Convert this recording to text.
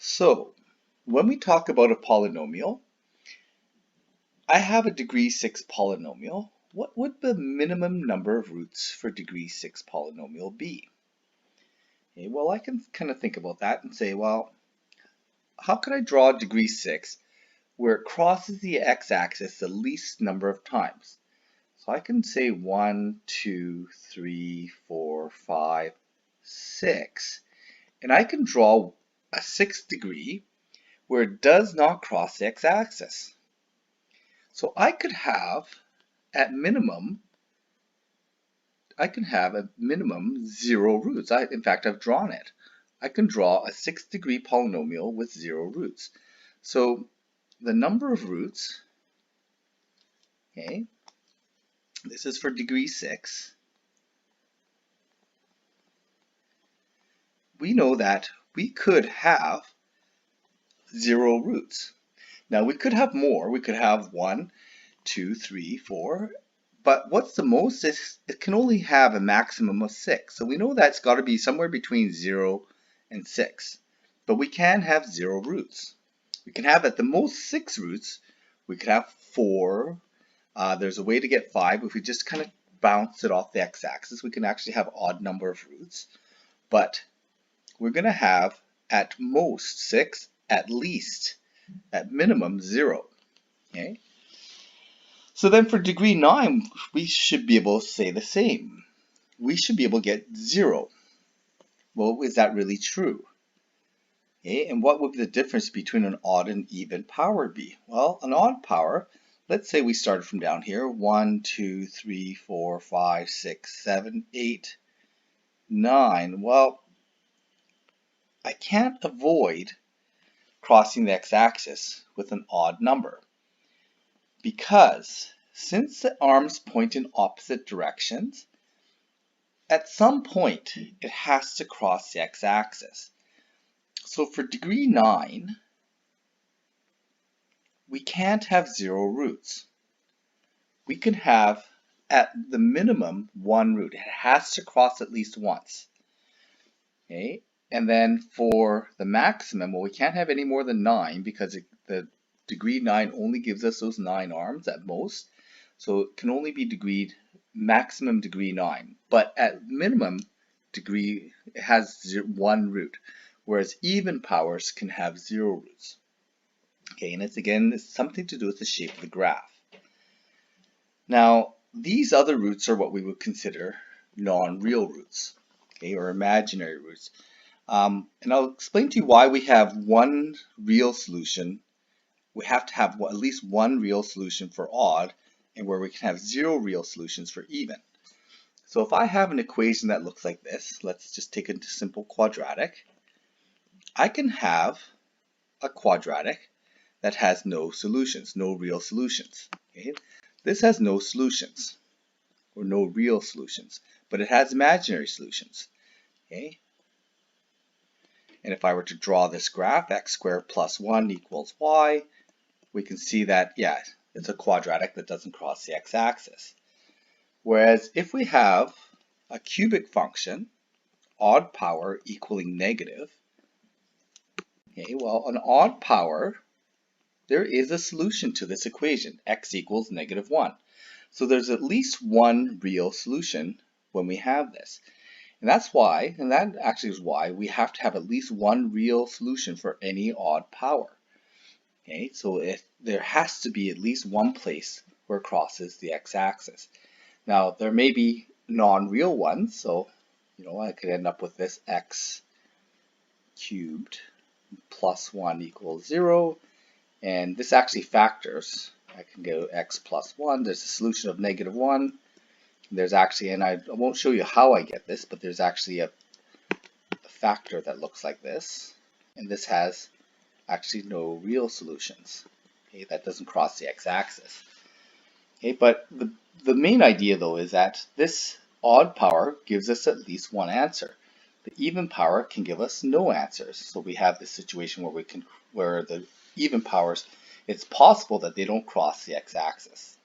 So, when we talk about a polynomial, I have a degree 6 polynomial. What would the minimum number of roots for degree 6 polynomial be? Okay, well, I can kind of think about that and say, well, how could I draw a degree 6 where it crosses the x-axis the least number of times? So I can say 1, 2, 3, 4, 5, 6, and I can draw a 6th degree where it does not cross the x-axis. So I could have, at minimum, I can have a minimum 0 roots. In fact, I've drawn it. I can draw a 6th degree polynomial with 0 roots. So the number of roots, okay, this is for degree 6. We know that we could have 0 roots. Now we could have more. We could have 1, 2, 3, 4. But what's the most? It can only have a maximum of 6. So we know that's got to be somewhere between 0 and 6. But we can have 0 roots. We can have at the most 6 roots. We could have 4. There's a way to get 5. If we just kind of bounce it off the x-axis, we can actually have odd number of roots. But we're going to have at most 6, at least, at minimum 0. Okay? So then for degree 9, we should be able to say the same. We should be able to get 0. Well, is that really true? Okay, and what would the difference between an odd and even power be? Well, an odd power, let's say we started from down here, 1, 2, 3, 4, 5, 6, 7, 8, 9. Well, I can't avoid crossing the x-axis with an odd number, because since the arms point in opposite directions, at some point it has to cross the x-axis. So for degree 9, we can't have 0 roots. We can have at the minimum 1 root. It has to cross at least once. Okay? And then for the maximum, well, we can't have any more than 9 because the degree 9 only gives us those 9 arms at most. So it can only be maximum degree 9. But at minimum degree, it has 1 root, whereas even powers can have 0 roots. Okay, and it's something to do with the shape of the graph. Now, these other roots are what we would consider non-real roots, okay, or imaginary roots. And I'll explain to you why we have one real solution. We have to have at least one real solution for odd, and where we can have 0 real solutions for even. So if I have an equation that looks like this, let's just take it to simple quadratic. I can have a quadratic that has no solutions, no real solutions. Okay? This has no solutions, or no real solutions, but it has imaginary solutions. Okay? And if I were to draw this graph, x squared plus 1 equals y, we can see that, yeah, it's a quadratic that doesn't cross the x-axis. Whereas if we have a cubic function, odd power equaling negative, okay, well, an odd power, there is a solution to this equation, x equals negative 1. So there's at least one real solution when we have this. And that's why, and that actually is why, we have to have at least one real solution for any odd power. Okay, so there has to be at least one place where it crosses the x-axis. Now, there may be non-real ones, so I could end up with this x cubed plus 1 equals 0, and this actually factors. I can go x plus 1, there's a solution of negative 1. There's actually, and I won't show you how I get this, but there's actually a factor that looks like this, and this has actually no real solutions. Okay, that doesn't cross the x-axis. Okay, but the main idea though is that this odd power gives us at least one answer. The even power can give us no answers. So we have this situation where the even powers, it's possible that they don't cross the x-axis.